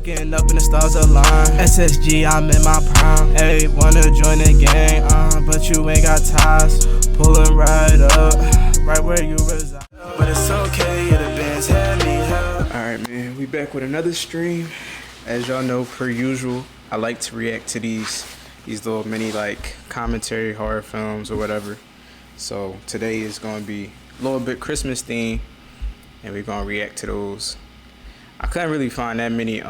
Waking up and the stars align. SSG, I'm in my prime. Hey, wanna join the gang, but you ain't got ties. Pulling right up, right where you reside. But it's okay, the bands had me help. Alright, man, we back with another stream. As y'all know, per usual, I like to react to these little mini like commentary horror films or whatever. So today is gonna be a little bit Christmas themed, and we're gonna react to those. I couldn't really find that many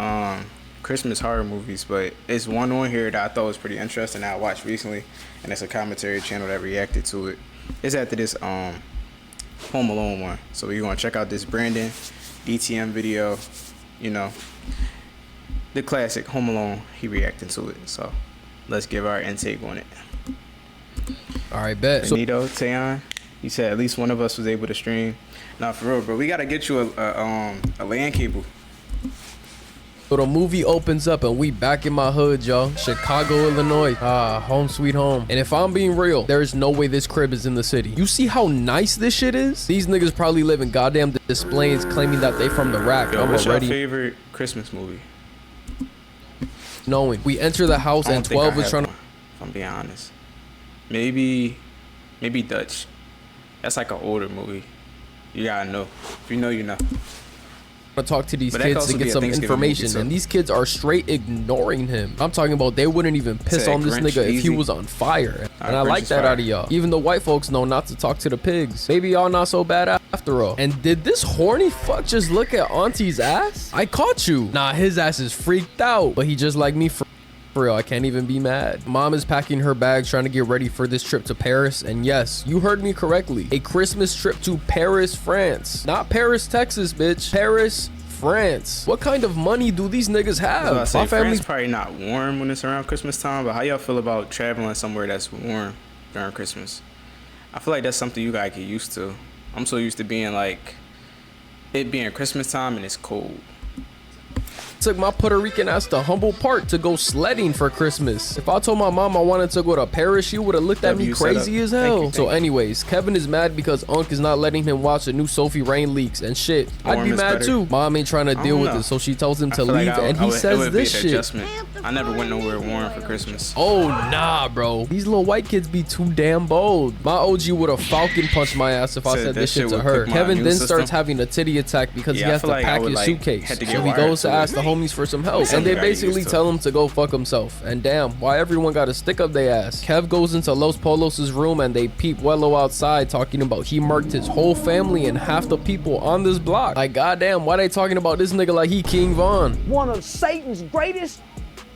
Christmas horror movies, but it's one on here that I thought was pretty interesting that I watched recently, and it's a commentary channel that reacted to it. It's after this Home Alone one. So we're gonna check out this Brandon DTM video, you know, the classic Home Alone. He reacting to it, so let's give our intake on it. All right, bet. Benito, Tayon, you said at least one of us was able to stream. Nah, for real, bro. We gotta get you a LAN cable. So the movie opens up and we back in my hood, y'all. Chicago, Illinois. Home sweet home. And if I'm being real, there is no way this crib is in the city. You see how nice this shit is? These niggas probably live in goddamn displays claiming that they from the rack. Yo, what's your favorite Christmas movie? Knowing. We enter the house and 12 is trying to... If I'm being honest. Maybe Dutch. That's like an older movie. You gotta know. If you know, you know. To talk to these kids to get some information, and these kids are straight ignoring him. I'm talking about they wouldn't even piss on this nigga if he was on fire. And I like that out of y'all. Even the white folks know not to talk to the pigs. Maybe y'all not so bad after all. And did this horny fuck just look at auntie's ass? I caught you. Nah, his ass is freaked out, but he just like me for real. I can't even be mad. Mom is packing her bags trying to get ready for this trip to Paris, and yes, you heard me correctly, a Christmas trip to Paris, France. Not Paris, Texas, bitch. Paris, France. What kind of money do these niggas have? My family's probably not warm when it's around Christmas time, but how y'all feel about traveling somewhere that's warm during Christmas? I feel like that's something you gotta get used to. I'm so used to being like it being Christmas time and it's cold. Took my Puerto Rican ass to Humboldt Park to go sledding for Christmas. If I told my mom I wanted to go to Paris, she would have looked at me crazy as hell. So anyways, Kevin is mad because Unc is not letting him watch the new Sophie Rain leaks and shit. I'd be mad too. Mom ain't trying to deal with it, so she tells him to leave, and he says this shit. I never went nowhere warm for Christmas. Oh nah, bro. These little white kids be too damn bold. My OG would have falcon punched my ass if I said this shit to her. Kevin then starts having a titty attack because he has to pack his suitcase. So he goes to ask the homies for some help, and they basically tell him to go fuck himself. And damn, why everyone gotta stick up their ass? Kev goes into Los Polos's room and they peep Wello outside talking about he murked his whole family and half the people on this block. Like goddamn, why they talking about this nigga like he King Von? One of Satan's greatest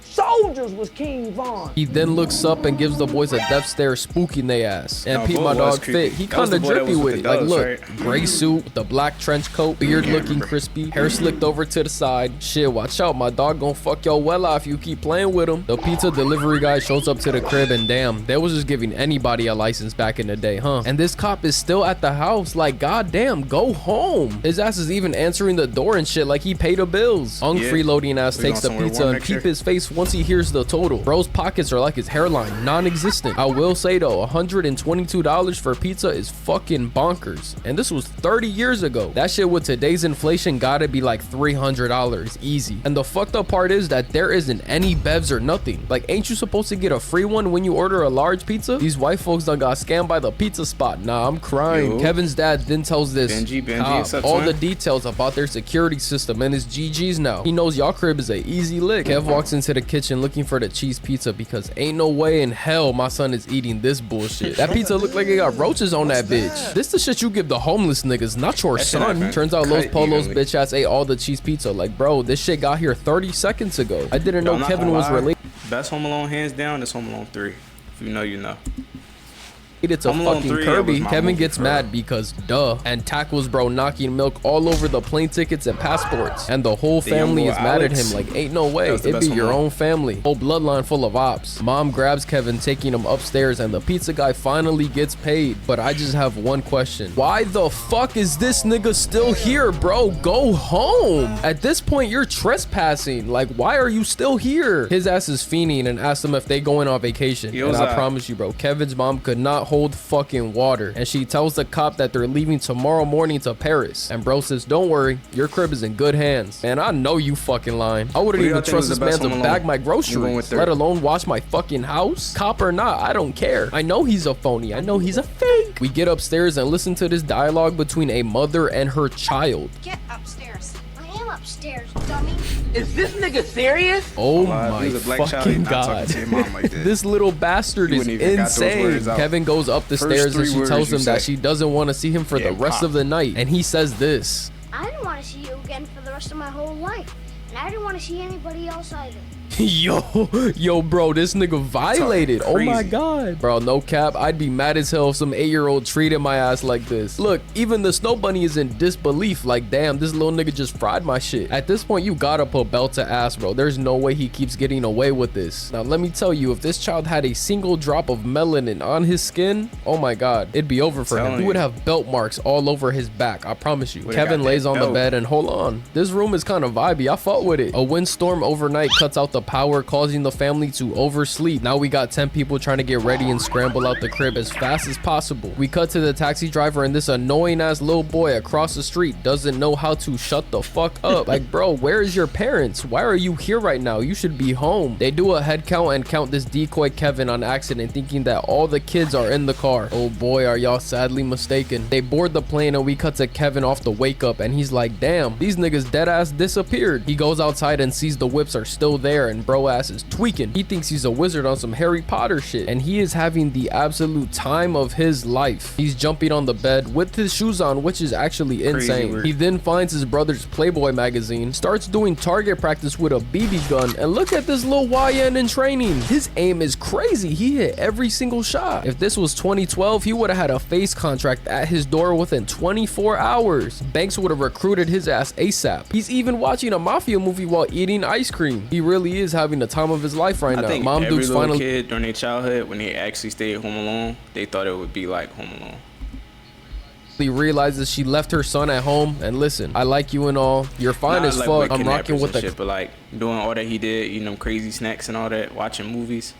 soldiers was King Von. He then looks up and gives the boys a death stare, spooking they ass. And Pete my dog Fit, he kinda drippy with it. Like look, gray suit with the black trench coat, beard looking crispy, hair slicked over to the side. Shit, watch out, my dog gonna fuck your well off if you keep playing with him. The pizza delivery guy shows up to the crib, and damn, they was just giving anybody a license back in the day, huh? And this cop is still at the house, like goddamn, go home. His ass is even answering the door and shit like he paid the bills. Freeloading ass takes the pizza and peep his face once he hears the total. Bro's pockets are like his hairline, non-existent. I will say though, $122 for pizza is fucking bonkers. And this was 30 years ago. That shit with today's inflation gotta be like $300 easy. And the fucked up part is that there isn't any bevs or nothing. Like, ain't you supposed to get a free one when you order a large pizza? These white folks done got scammed by the pizza spot. Nah, I'm crying. Kevin's dad then tells this cop all the details about their security system and his GG's now. He knows y'all crib is a easy lick. Kev walks into the kitchen looking for the cheese pizza because ain't no way in hell my son is eating this bullshit. That pizza looked like it got roaches on that bitch. This the shit you give the homeless niggas, not your son. Turns out Los Polos bitch ass ate all the cheese pizza. Like bro, this shit got here 30 seconds ago. I didn't know Kevin was related. Best Home Alone hands down is Home Alone 3. If you know, you know. It's a fucking Kirby. Kevin gets mad because duh, and tackles bro knocking milk all over the plane tickets and passports, and the whole family is mad at him like ain't no way, it be your own family, whole bloodline full of ops. Mom grabs Kevin, taking him upstairs, and the pizza guy finally gets paid. But I just have one question: why the fuck is this nigga still here, bro? Go home. At this point you're trespassing. Like, why are you still here? His ass is fiending and asks him if they going on vacation. And I promise you bro, Kevin's mom could not hold fucking water. And she tells the cop that they're leaving tomorrow morning to Paris. And bro says, don't worry, your crib is in good hands. And I know you fucking lying. I wouldn't even trust this man to bag my groceries, let alone wash my fucking house. Cop or not, I don't care. I know he's a phony. I know he's a fake. We get upstairs and listen to this dialogue between a mother and her child. Get upstairs. I am upstairs, dummy. Is this nigga serious? Oh my fucking god. This little bastard is insane. Kevin goes up the stairs and she tells him that she doesn't want to see him for the rest of the night. And he says this. I didn't want to see you again for the rest of my whole life. And I didn't want to see anybody else either. Yo, bro, this nigga violated. Oh my god. Bro, no cap. I'd be mad as hell if some 8-year-old treated my ass like this. Look, even the snow bunny is in disbelief. Like, damn, this little nigga just fried my shit. At this point, you gotta put belt to ass, bro. There's no way he keeps getting away with this. Now, let me tell you, if this child had a single drop of melanin on his skin, oh my god, it'd be over for him. He would have belt marks all over his back. I promise you. Kevin lays on the bed and hold on. This room is kind of vibey. I fought with it. A windstorm overnight cuts out the power, causing the family to oversleep. Now we got 10 people trying to get ready and scramble out the crib as fast as possible. We cut to the taxi driver and this annoying ass little boy across the street doesn't know how to shut the fuck up. Like, bro, where is your parents? Why are you here right now? You should be home. They do a head count and count this decoy Kevin on accident, thinking that all the kids are in the car. Oh boy, are y'all sadly mistaken. They board the plane and we cut to Kevin off the wake up and he's like, damn, these niggas dead ass disappeared. He goes outside and sees the whips are still there and bro ass is tweaking. He thinks he's a wizard on some Harry Potter shit and he is having the absolute time of his life. He's jumping on the bed with his shoes on, which is actually insane. He then finds his brother's Playboy magazine, starts doing target practice with a BB gun, and look at this little YN in training. His aim is crazy. He hit every single shot. If this was 2012, he would have had a face contract at his door within 24 hours. Banks would have recruited his ass ASAP. He's even watching a mafia movie while eating ice cream. He really is having the time of his life right now. I think Mom every little kid during their childhood, when they actually stayed home alone, they thought it would be like Home Alone. Realizes she left her son at home, and listen, I like you and all, you're fine as fuck. I'm rocking with the shit, but like doing all that he did, you know, crazy snacks and all that, watching movies.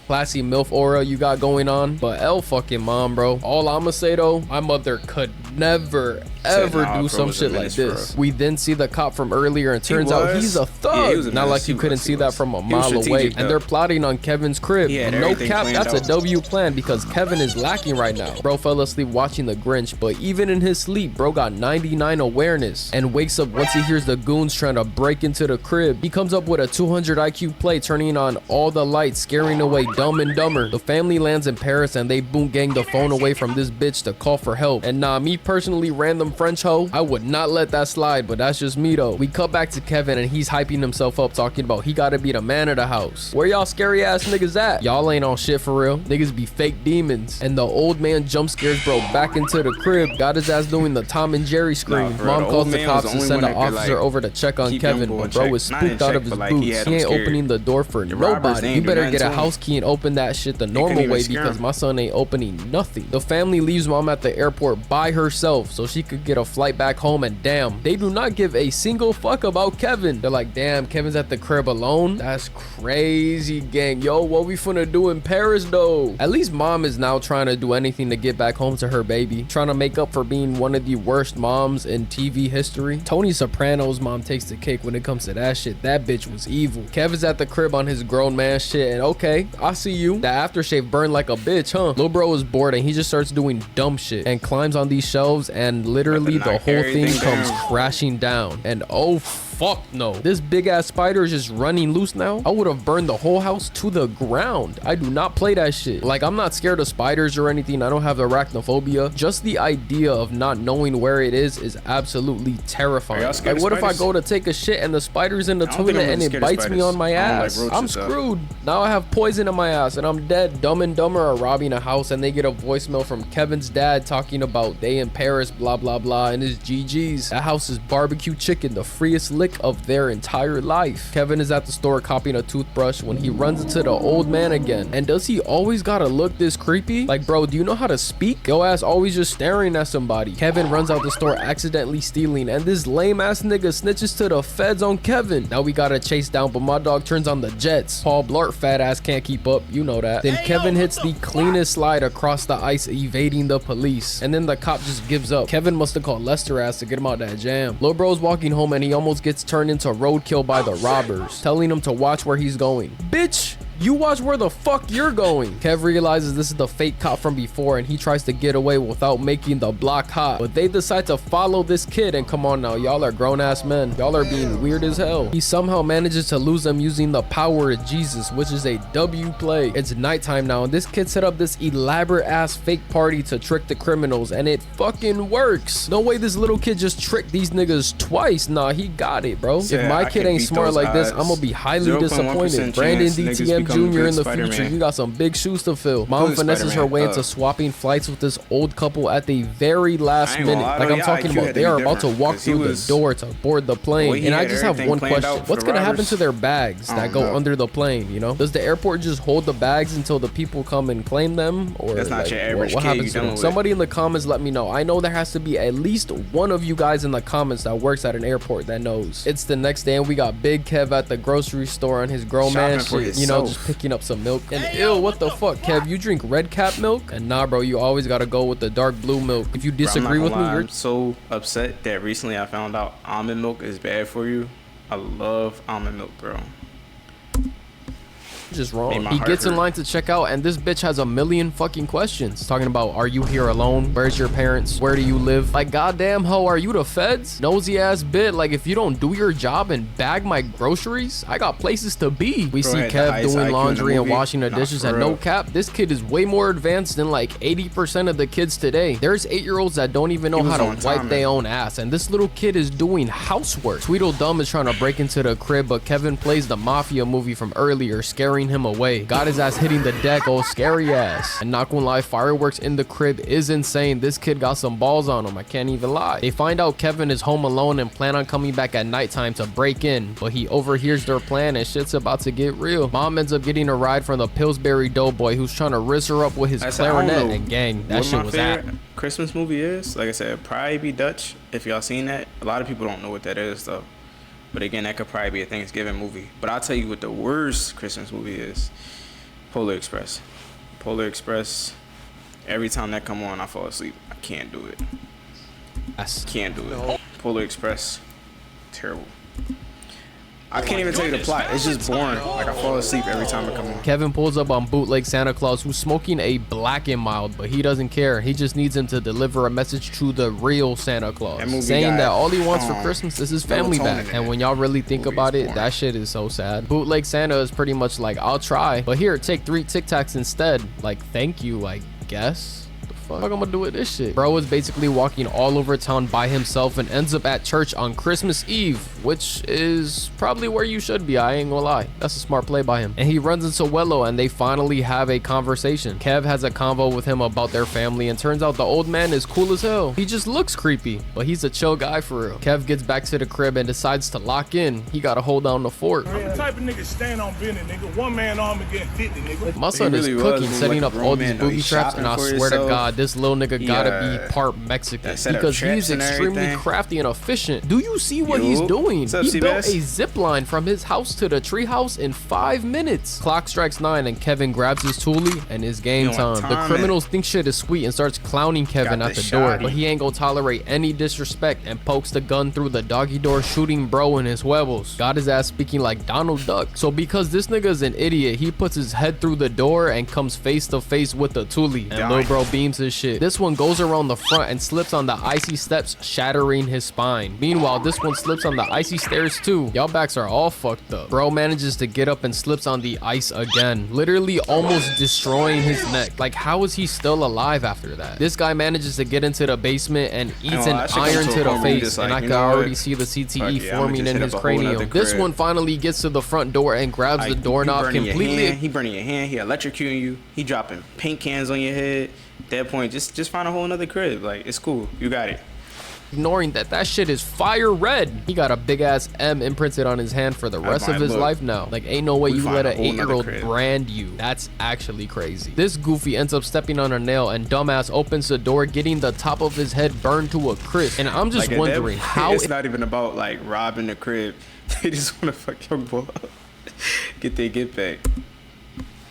Classy MILF aura you got going on, but L fucking mom, bro. All I'ma say though, my mother could never ever do some shit like this. We then see the cop from earlier and turns out he's a thug. Not like you couldn't see that from a mile away. And they're plotting on Kevin's crib. And no cap, that's a W plan because Kevin is lacking right now. Bro fell asleep watching The Grinch, but even in his sleep, bro got 99 awareness and wakes up once he hears the goons trying to break into the crib. He comes up with a 200 IQ play, turning on all the lights, scaring away Dumb and Dumber. The family lands in Paris and they boom gang the phone away from this bitch to call for help. And nah, me personally, random French hoe, I would not let that slide, but that's just me though. We cut back to Kevin and he's hyping himself up, talking about he gotta be the man of the house. Where y'all scary ass niggas at? Y'all ain't on shit for real. Niggas be fake demons. And the old man jump scares bro back into the crib, got his ass doing the Tom and Jerry scream. Mom calls the cops and send an officer over to check on Kevin, but bro is spooked out of his boots. He ain't opening the door for nobody. You better get a house key and open that shit the normal way because my son ain't opening nothing. The family leaves mom at the airport by herself so she could get a flight back home, and damn, they do not give a single fuck about Kevin. They're like, damn, Kevin's at the crib alone? That's crazy, gang. Yo, what we finna do in Paris though? At least mom is now trying to do anything to get back home to her baby, trying to make up for being one of the worst moms in TV history. Tony Soprano's mom takes the cake when it comes to that shit. That bitch was evil. Kevin's at the crib on his grown man shit, and okay, I see you. That aftershave burned like a bitch, huh? Lil bro is bored and he just starts doing dumb shit and climbs on these shelves, and literally the whole thing comes crashing down. And oh fuck no, this big ass spider is just running loose now. I would have burned the whole house to the ground. I do not play that shit. Like, I'm not scared of spiders or anything. I don't have arachnophobia. Just the idea of not knowing where it is absolutely terrifying. Like, what if I go to take a shit and the spider's in the toilet and it bites me on my ass? I'm screwed. Now I have poison in my ass and I'm dead. Dumb and Dumber are robbing a house and they get a voicemail from Kevin's dad talking about they in Paris, blah blah blah, and his GG's. That house is barbecue chicken, the freest lick lick of their entire life. Kevin is at the store copying a toothbrush when he runs into the old man again. And does he always gotta look this creepy? Like, bro, do you know how to speak? Yo ass always just staring at somebody. Kevin runs out the store accidentally stealing, and this lame ass nigga snitches to the feds on Kevin. Now we gotta chase down, but my dog turns on the jets. Paul Blart fat ass can't keep up, you know that. Then Kevin hits the cleanest slide across the ice, evading the police. And then the cop just gives up. Kevin must have called Lester ass to get him out that jam. Lil bro's walking home and he almost gets turned into roadkill by the robbers, telling him to watch where he's going. Bitch! You watch where the fuck you're going. Kev realizes this is the fake cop from before and he tries to get away without making the block hot. But they decide to follow this kid, and come on now, y'all are grown-ass men. Y'all are being weird as hell. He somehow manages to lose them using the power of Jesus, which is a W play. It's nighttime now and this kid set up this elaborate ass fake party to trick the criminals, and it fucking works. No way this little kid just tricked these niggas twice. Nah, he got it, bro. If my kid ain't smart like this, I'm gonna be highly disappointed. Brandon DTM Jr. in the future, you got some big shoes to fill. Mom finesses her way into swapping flights with this old couple at the very last minute. Like I'm talking about, they are about to walk through the door to board the plane. And I just have one question. What's gonna happen to their bags that go under the plane, you know? Does the airport just hold the bags until the people come and claim them? Or that's not your average what happens to them? Somebody in the comments let me know. I know there has to be at least one of you guys in the comments that works at an airport that knows. It's the next day and we got Big Kev at the grocery store on his grown man shit, you know, just picking up some milk. And ew, what the fuck, Kev? You drink red cap milk? And nah, bro, you always gotta go with the dark blue milk. If you disagree with me, I'm so upset that recently I found out almond milk is bad for you. I love almond milk, bro. Just wrong. He gets in line to check out and this bitch has a million fucking questions talking about, are you here alone? Where's your parents? Where do you live? Like, goddamn hoe, are you the feds? Nosy ass bit. Like, if you don't do your job and bag my groceries, I got places to be. We see Kev doing laundry and washing the dishes, and no cap, this kid is way more advanced than like 80% of the kids today. There's 8-year-olds that don't even know how to wipe their own ass, and this little kid is doing housework. Tweedledum is trying to break into the crib, but Kevin plays the mafia movie from earlier, scaring him away. Got his ass hitting the deck, oh scary ass. And not gonna lie, fireworks in the crib is insane. This kid got some balls on him, I can't even lie. They find out Kevin is home alone and plan on coming back at nighttime to break in, but he overhears their plan and shit's about to get real. Mom ends up getting a ride from the Pillsbury Doughboy who's trying to rizz her up with his clarinet, and gang, that shit was at. Christmas movie is, like I said, probably be Dutch. If y'all seen that, a lot of people don't know what that is though. But again, that could probably be a Thanksgiving movie. But I'll tell you what the worst Christmas movie is. Polar Express. Polar Express, every time that come on, I fall asleep. I can't do it. Can't do it. Polar Express, terrible. I can't even tell you the plot. It's just boring. Like, I fall asleep every time it comes on. Kevin pulls up on bootleg Santa Claus, who's smoking a Black and Mild, but he doesn't care. He just needs him to deliver a message to the real Santa Claus, saying that all he wants for Christmas is his family back. And when y'all really think about it, that shit is so sad. Bootleg Santa is pretty much like, I'll try, but here, take 3 Tic Tacs instead. Like, thank you, I guess. What I'm gonna do with this shit? Bro is basically walking all over town by himself and ends up at church on Christmas Eve, which is probably where you should be. I ain't gonna lie, that's a smart play by him. And he runs into Wello and they finally have a conversation. Kev has a convo with him about their family, and turns out the old man is cool as hell. He just looks creepy, but he's a chill guy for real. Kev gets back to the crib and decides to lock in. He gotta hold down the fort. I'm the type of nigga stand on business, nigga. One man arm against 50, nigga. My son is cooking, setting up all these booby traps, and I swear to God, this little nigga gotta be part Mexican because he's extremely crafty and efficient. Do you see what he's doing? He built a zip line from his house to the treehouse in 5 minutes. Clock strikes 9 and Kevin grabs his toolie and it's game time. The criminals think shit is sweet and starts clowning Kevin at the door, but he ain't gonna tolerate any disrespect and pokes the gun through the doggy door, shooting bro in his huevos. Got his ass speaking like Donald Duck. So because this nigga's an idiot, he puts his head through the door and comes face to face with the toolie, and lil bro beams his shit. This one goes around the front and slips on the icy steps, shattering his spine. Meanwhile, this one slips on the icy stairs too. Y'all backs are all fucked up. Bro manages to get up and slips on the ice again, literally almost destroying his neck. Like, how is he still alive after that? This guy manages to get into the basement and eats an iron to the face, and I can already see the CTE forming in his cranium. This one finally gets to the front door and grabs the doorknob completely. He burning your hand, he electrocuting you, he dropping paint cans on your head. At that point, just find a whole nother crib. Like, it's cool, you got it. ignoring that shit is fire red. He got a big ass M imprinted on his hand for the rest of his life now. Like, ain't no way you let an 8-year-old brand you. That's actually crazy. This goofy ends up stepping on a nail and dumbass opens the door, getting the top of his head burned to a crisp. And I'm just wondering how it's not even about like robbing the crib. They just want to fuck young boy up. Get their get back.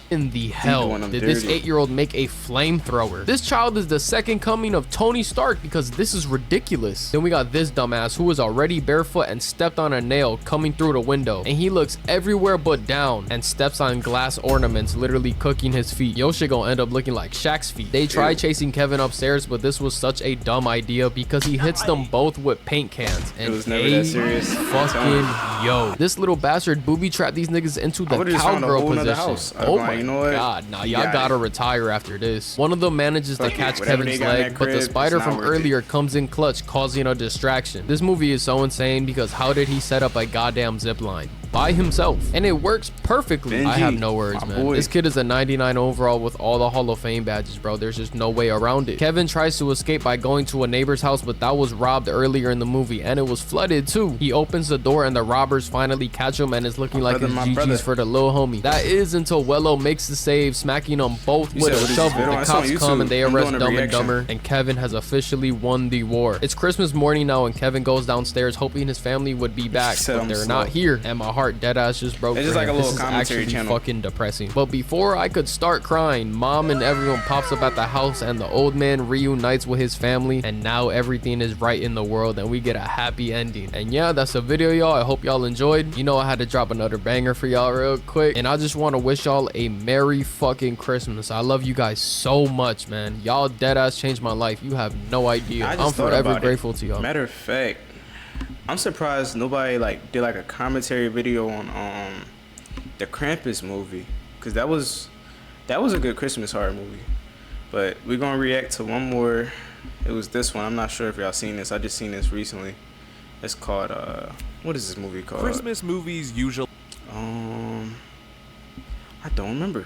In the hell did this 8-year-old make a flamethrower? This child is the second coming of Tony Stark because this is ridiculous. Then we got this dumbass who was already barefoot and stepped on a nail coming through the window, and he looks everywhere but down and steps on glass ornaments, literally cooking his feet. Yo shit gonna end up looking like Shaq's feet. They tried chasing Kevin upstairs, but this was such a dumb idea because he hits them both with paint cans. And it was never that serious. Fucking yo, this little bastard booby trapped these niggas into the cowgirl position. Oh my God, nah, y'all gotta retire after this. One of them manages to catch Kevin's leg, but the spider from earlier comes in clutch, causing a distraction. This movie is so insane because how did he set up a goddamn zip line? By himself, and it works perfectly. Benji, I have no words, man. This kid is a 99 overall with all the Hall of Fame badges, bro. There's just no way around it. Kevin tries to escape by going to a neighbor's house, but that was robbed earlier in the movie, and it was flooded too. He opens the door and the robbers finally catch him, and it's looking like it's GG's for the little homie. That is until Wello makes the save, smacking them both with a shovel. The cops come and they arrest Dumb and Dumber, and Kevin has officially won the war. It's Christmas morning now, and Kevin goes downstairs hoping his family would be back, but they're not here, and my heart dead ass just broke. It's just like a little commentary channel. Fucking depressing. But before I could start crying, mom and everyone pops up at the house, and the old man reunites with his family, and now everything is right in the world, and we get a happy ending. And yeah, that's the video, y'all. I hope y'all enjoyed. You know, I had to drop another banger for y'all real quick, and I just want to wish y'all a merry fucking Christmas. I love you guys so much, man. Y'all dead ass changed my life. You have no idea. I'm forever grateful to y'all. Matter of fact, I'm surprised nobody like did like a commentary video on the Krampus movie, because that was a good Christmas horror movie. But we're gonna react to one more. It was this one. I'm not sure if y'all seen this. I just seen this recently. It's called what is this movie called? Christmas movies usually I don't remember.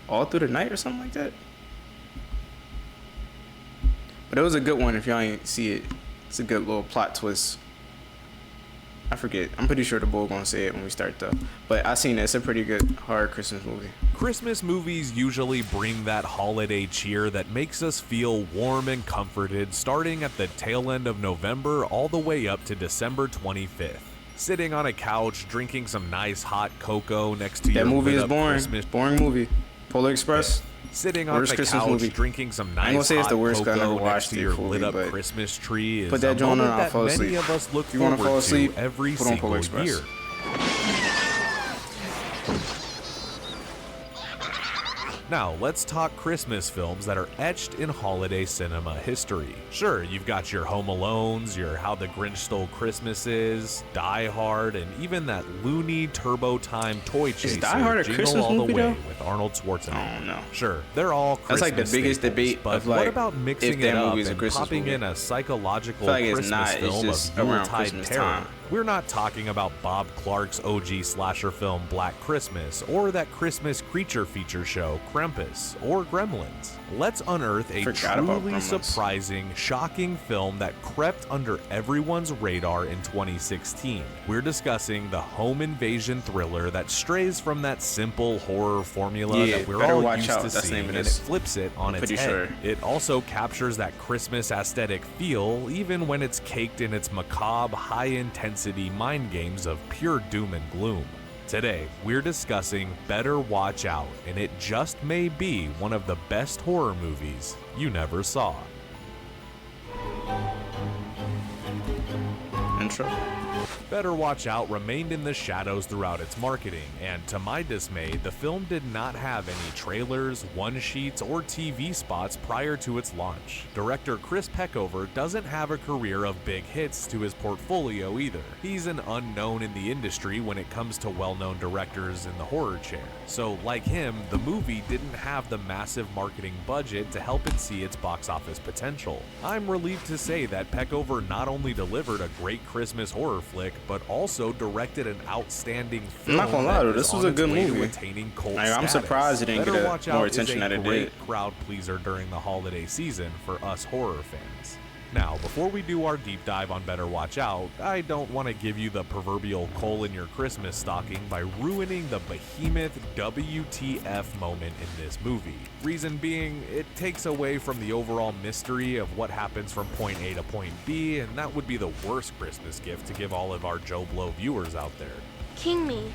All Through the Night or something like that. But it was a good one if y'all ain't see it. It's a good little plot twist. I forget. I'm pretty sure the bull gonna say it when we start though. But I seen it. It's a pretty good horror Christmas movie. Christmas movies usually bring that holiday cheer that makes us feel warm and comforted, starting at the tail end of November all the way up to December 25th. Sitting on a couch, drinking some nice hot cocoa next to your movie is boring. Christmas. Boring movie. Polar Express. Sitting on the couch, drinking some nice hot cocoa next to your lit up Christmas tree is a moment that many of us look forward to every single year. Now, let's talk Christmas films that are etched in holiday cinema history. Sure, you've got your Home Alones, your How the Grinch Stole Christmases, Die Hard, and even that loony Turbo Time toy chaser, Die Hard a Jingle Christmas All the movie, Way though? with Arnold Schwarzenegger. Oh, no. Sure, they're all Christmas That's like the biggest staples, debate but of like, what about mixing it up and popping movie? in a psychological like Christmas film just of around Yuletide Christmas terror? time. We're not talking about Bob Clark's OG slasher film Black Christmas, or that Christmas creature feature show Krampus, or Gremlins. Let's unearth a truly surprising, shocking film that crept under everyone's radar in 2016. We're discussing the home invasion thriller that strays from that simple horror formula that we're all used to seeing, and it flips it on its head. It also captures that Christmas aesthetic feel, even when it's caked in its macabre, high-intensity mind games of pure doom and gloom. Today, we're discussing Better Watch Out, and it just may be one of the best horror movies you never saw. Intro. Better Watch Out remained in the shadows throughout its marketing, and to my dismay, the film did not have any trailers, one-sheets, or TV spots prior to its launch. Director Chris Peckover doesn't have a career of big hits to his portfolio either. He's an unknown in the industry when it comes to well-known directors in the horror chair. So, like him, the movie didn't have the massive marketing budget to help it see its box office potential. I'm relieved to say that Peckover not only delivered a great Christmas horror flick, but also directed an outstanding film. I'm not gonna lie though, this was a good movie. I'm surprised it didn't get more attention than it did. Crowd pleaser during the holiday season for us horror fans. Now, before we do our deep dive on Better Watch Out, I don't want to give you the proverbial coal in your Christmas stocking by ruining the behemoth WTF moment in this movie. Reason being, it takes away from the overall mystery of what happens from point A to point B, and that would be the worst Christmas gift to give all of our Joe Blow viewers out there. King me.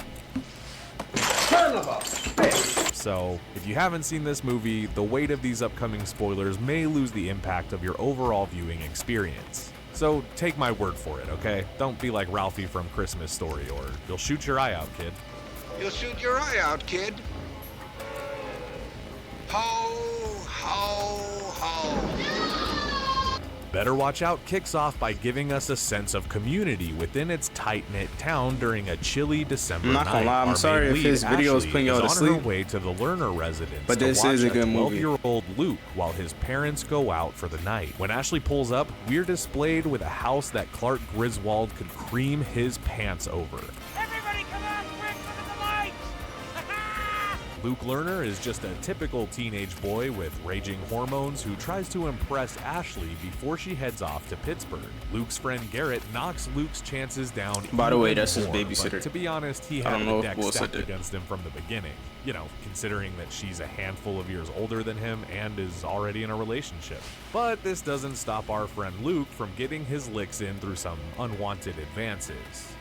So, if you haven't seen this movie, the weight of these upcoming spoilers may lose the impact of your overall viewing experience. So, take my word for it, okay? Don't be like Ralphie from Christmas Story, or you'll shoot your eye out, kid. You'll shoot your eye out, kid. Ho, ho, ho. Better Watch Out kicks off by giving us a sense of community within its tight-knit town during a chilly December night. I'm not gonna lie, I'm sorry if his video is putting y'all to sleep. On her way to the Lerner residence, but this is a good movie. 12-year-old Luke while his parents go out for the night. When Ashley pulls up, we're displayed with a house that Clark Griswold could cream his pants over. Everybody come out quick, look at the lights! Luke Lerner is just a typical teenage boy with raging hormones who tries to impress Ashley before she heads off to Pittsburgh. Luke's friend Garrett knocks Luke's chances down. By the way, that's more, his babysitter. But to be honest, he had the deck stacked against him from the beginning. You know, considering that she's a handful of years older than him and is already in a relationship. But this doesn't stop our friend Luke from getting his licks in through some unwanted advances.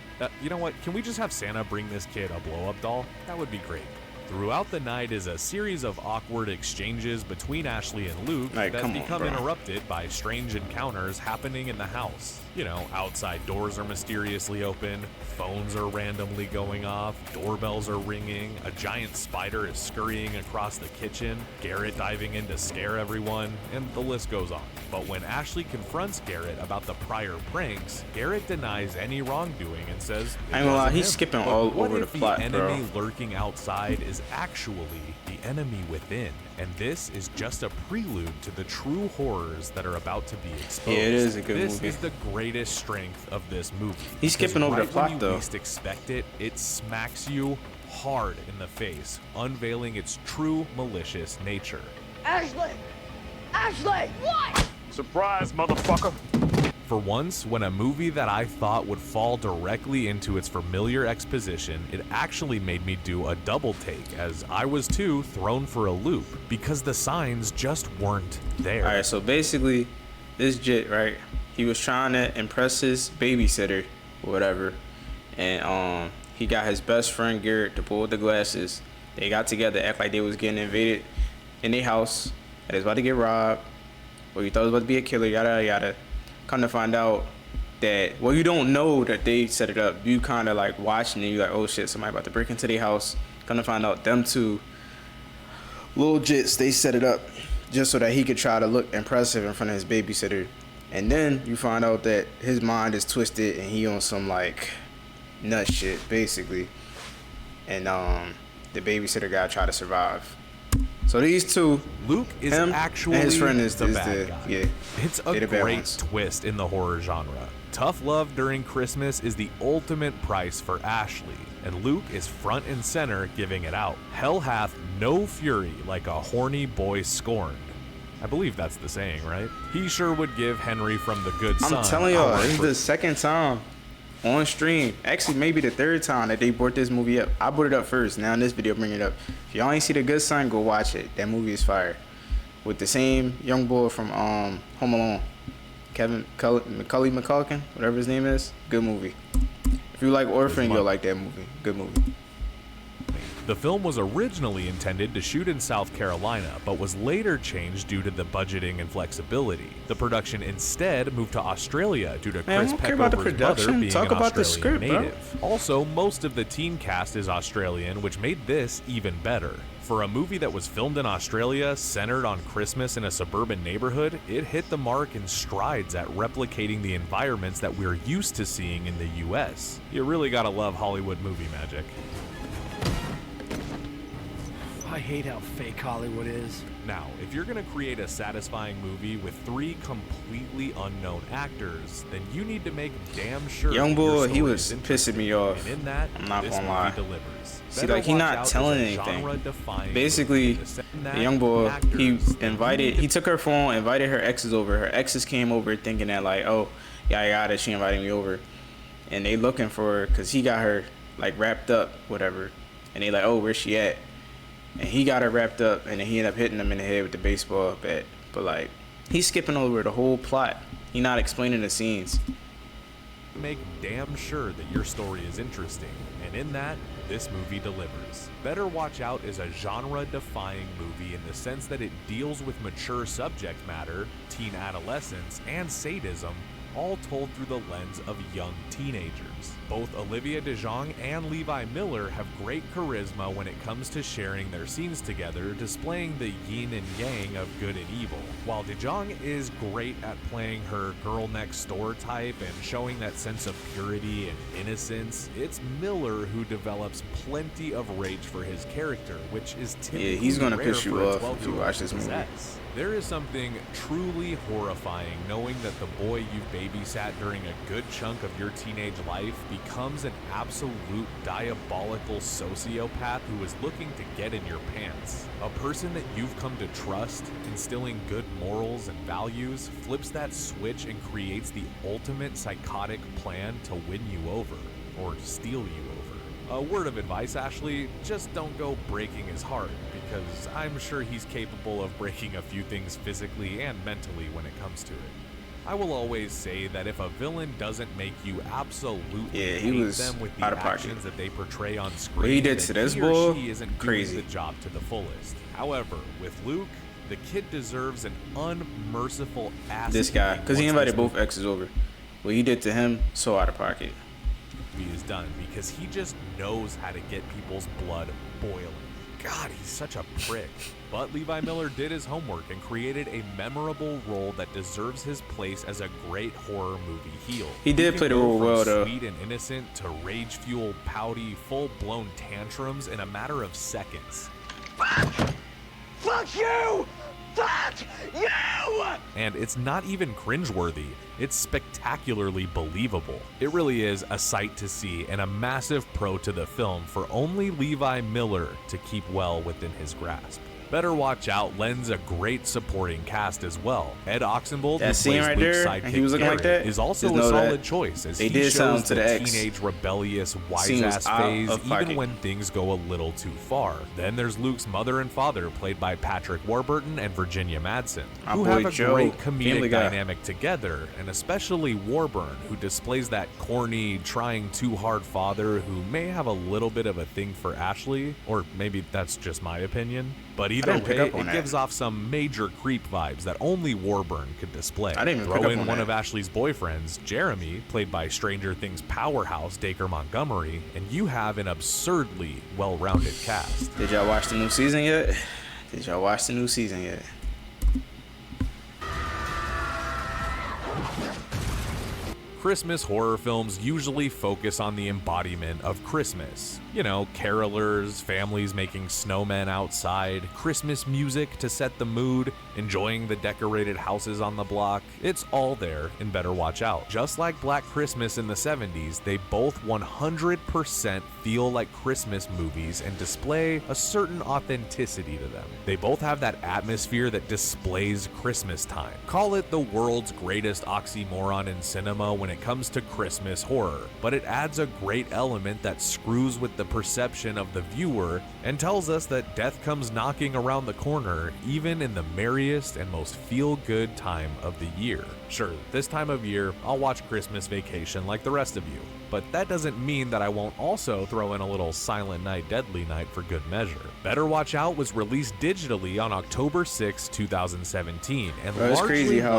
You know what? Can we just have Santa bring this kid a blow-up doll? That would be great. Throughout the night is a series of awkward exchanges between Ashley and Luke that become interrupted by strange encounters happening in the house. You know, outside doors are mysteriously open, phones are randomly going off, doorbells are ringing, a giant spider is scurrying across the kitchen, Garrett diving in to scare everyone, and the list goes on. But when Ashley confronts Garrett about the prior pranks, Garrett denies any wrongdoing and says, I ain't gonna lie, he's skipping all over the plot, bro. The enemy lurking outside is actually the enemy within, and this is just a prelude to the true horrors that are about to be exposed. Yeah, it is a good movie. This is the greatest strength of this movie. He's skipping over the plot, when you though. Least expect it, it smacks you hard in the face, unveiling its true malicious nature. Ashley! Ashley! What? Surprise, motherfucker! For once, when a movie that I thought would fall directly into its familiar exposition, it actually made me do a double take, as I was too thrown for a loop, because the signs just weren't there. Alright, so basically, this jit, right, he was trying to impress his babysitter, or whatever, and he got his best friend Garrett to pull the glasses. They got together, act like they was getting invaded in their house, and they was about to get robbed, or you thought it was about to be a killer, yada yada. Come to find out that, well, you don't know that they set it up. You kind of like watching and you're like, oh shit, somebody about to break into their house. Come to find out them two little jits, they set it up just so that he could try to look impressive in front of his babysitter. And then you find out that his mind is twisted and he on some like nut shit basically. And the babysitter gotta try to survive. So these two, Luke is actually and his friend is the bad guy. Yeah, it's a great twist in the horror genre. Tough love during Christmas is the ultimate price for Ashley, and Luke is front and center giving it out. Hell hath no fury like a horny boy scorned. I believe that's the saying, right? He sure would give Henry from The Good Son. I'm telling y'all, this is the second time on stream, actually maybe the third time that they brought this movie up. I brought it up first, now in this video bring it up. If y'all ain't see The Good Son, go watch it. That movie is fire. With the same young boy from Home Alone, Macaulay Culkin, whatever his name is. Good movie. If you like Orphan, you'll like that movie. Good movie. The film was originally intended to shoot in South Carolina, but was later changed due to the budgeting and flexibility. The production instead moved to Australia due to Chris Peckover's mother being an Australian native. Also, most of the teen cast is Australian, which made this even better. For a movie that was filmed in Australia, centered on Christmas in a suburban neighborhood, it hit the mark in strides at replicating the environments that we're used to seeing in the US. You really gotta love Hollywood movie magic. I hate how fake Hollywood is. Now, if you're gonna create a satisfying movie with 3 completely unknown actors, then you need to make damn sure Young boy, he was pissing me off. And in that, I'm not this gonna movie lie. delivers. See, like, he not telling anything. Basically, the young boy, he took her phone, invited her exes over. Her exes came over thinking that, like, oh, yeah, I got it, she invited me over. And they looking for her because he got her, like, wrapped up, whatever. And they like, oh, where's she at? And he got her wrapped up, and then he ended up hitting him in the head with the baseball bat. But, like, he's skipping over the whole plot. He not explaining the scenes. Make damn sure that your story is interesting, and in that, this movie delivers. Better Watch Out is a genre-defying movie in the sense that it deals with mature subject matter, teen adolescence, and sadism, all told through the lens of young teenagers. Both Olivia DeJonge and Levi Miller have great charisma when it comes to sharing their scenes together, displaying the yin and yang of good and evil. While DeJonge is great at playing her girl next door type and showing that sense of purity and innocence, it's Miller who develops plenty of rage for his character, which is typically he's gonna rare piss you for a off if you 12-year-old watch this movie. possess. There is something truly horrifying knowing that the boy you babysat during a good chunk of your teenage life becomes an absolute diabolical sociopath who is looking to get in your pants. A person that you've come to trust, instilling good morals and values, flips that switch and creates the ultimate psychotic plan to win you over, or steal you over. A word of advice, Ashley, just don't go breaking his heart, because I'm sure he's capable of breaking a few things physically and mentally when it comes to it. I will always say that if a villain doesn't make you absolutely hate them with the actions that they portray on screen, what he did to this boy, he isn't crazy. doing the job to the fullest. However, with Luke, the kid deserves an unmerciful ass. This guy, because he invited both exes over. What he did to him, so out of pocket. Is done because he just knows how to get people's blood boiling. God, he's such a prick. But Levi Miller did his homework and created a memorable role that deserves his place as a great horror movie heel. He did play the role well, though. Sweet and innocent to rage-fueled, pouty, full-blown tantrums in a matter of seconds. Fuck you! Fuck you! And it's not even cringeworthy. It's spectacularly believable. It really is a sight to see and a massive pro to the film for only Levi Miller to keep well within his grasp. Better Watch Out lends a great supporting cast as well. Ed Oxenbould, that scene right there, and he was looking like that, is also a solid choice as he shows the teenage rebellious wise-ass phase even when things go a little too far. Then there's Luke's mother and father, played by Patrick Warburton and Virginia Madsen, who have a great comedic dynamic together, and especially Warburton, who displays that corny, trying too hard father who may have a little bit of a thing for Ashley, or maybe that's just my opinion. But either way, it gives off some major creep vibes that only Warburton could display. Throw in one of Ashley's boyfriends, Jeremy, played by Stranger Things powerhouse Dacre Montgomery, and you have an absurdly well-rounded cast. Did y'all watch the new season yet? Did y'all watch the new season yet? Christmas horror films usually focus on the embodiment of Christmas. You know, carolers, families making snowmen outside, Christmas music to set the mood, enjoying the decorated houses on the block. It's all there in Better Watch Out. Just like Black Christmas in the 70s, they both 100% feel like Christmas movies and display a certain authenticity to them. They both have that atmosphere that displays Christmas time. Call it the world's greatest oxymoron in cinema when it comes to Christmas horror, but it adds a great element that screws with the perception of the viewer and tells us that death comes knocking around the corner even in the merriest and most feel-good time of the year. Sure, this time of year, I'll watch Christmas Vacation like the rest of you, but that doesn't mean that I won't also throw in a little Silent Night, Deadly Night for good measure. Better Watch Out was released digitally on October 6, 2017, and bro, it's crazy how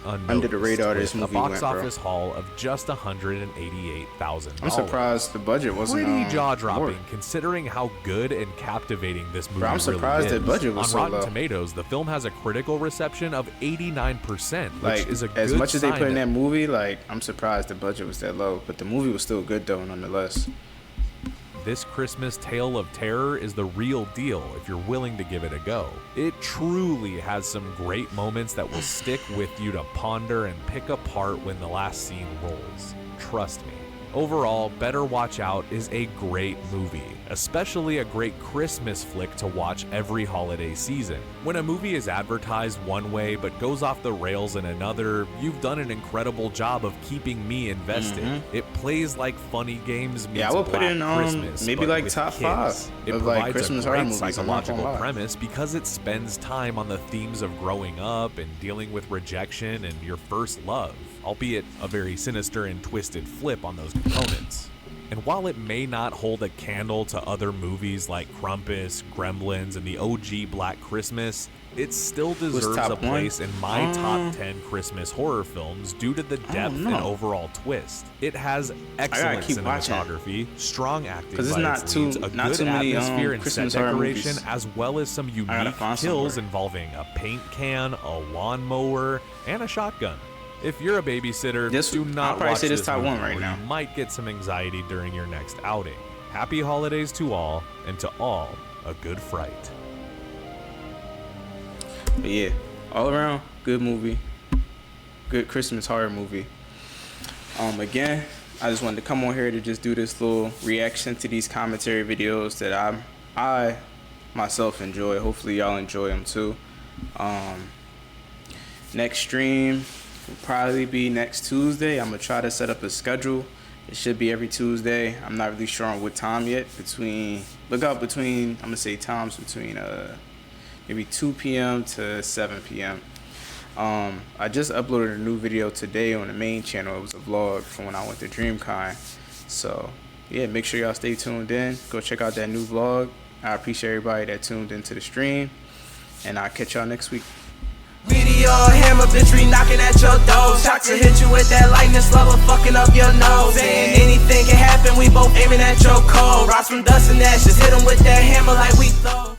under the radar this movie a box went, office haul of just $188,000. I'm surprised the budget wasn't pretty jaw-dropping considering how good and captivating this movie I'm surprised really the budget was on so Rotten low. Tomatoes, the film has a critical reception of 89%, like, which is a as good much as they sign put in that movie, like, I'm surprised the budget was that low, but the movie was still good though nonetheless. this Christmas tale of terror is the real deal if you're willing to give it a go. It truly has some great moments that will stick with you to ponder and pick apart when the last scene rolls. Trust me. Overall, Better Watch Out is a great movie, especially a great Christmas flick to watch every holiday season. When a movie is advertised one way but goes off the rails in another, you've done an incredible job of keeping me invested. It plays like funny games meets I would put it in Christmas, maybe like top kids. 5 It of provides like Christmas a horror great movies. psychological premise because it spends time on the themes of growing up and dealing with rejection and your first love, albeit a very sinister and twisted flip on those components. And while it may not hold a candle to other movies like Krampus, Gremlins, and the OG Black Christmas, it still deserves a place in my top 10 Christmas horror films due to the depth and overall twist. It has excellent cinematography, strong acting by its leads, a good atmosphere and set decoration, as well as some unique kills involving a paint can, a lawnmower, and a shotgun. If you're a babysitter, do not watch this top movie, one right or now. you might get some anxiety during your next outing. Happy holidays to all, and to all, a good fright. But yeah, all around, good movie. Good Christmas horror movie. Again, I just wanted to come on here to just do this little reaction to these commentary videos that I myself enjoy. Hopefully y'all enjoy them too. Next stream will probably be next Tuesday. I'm gonna try to set up a schedule. It should be every Tuesday. I'm not really sure on what time yet. I'm gonna say times between maybe 2 p.m. to 7 p.m. I just uploaded a new video today on the main channel. It was a vlog from when I went to DreamCon. So yeah, make sure y'all stay tuned in. Go check out that new vlog. I appreciate everybody that tuned into the stream, and I'll catch y'all next week. Video hammer, bitch, we knocking at your door. Shock to hit you with that lightning slugger, fucking up your nose. And anything can happen, we both aiming at your cold. Rocks from dust and ashes, hit 'em with that hammer like we throw.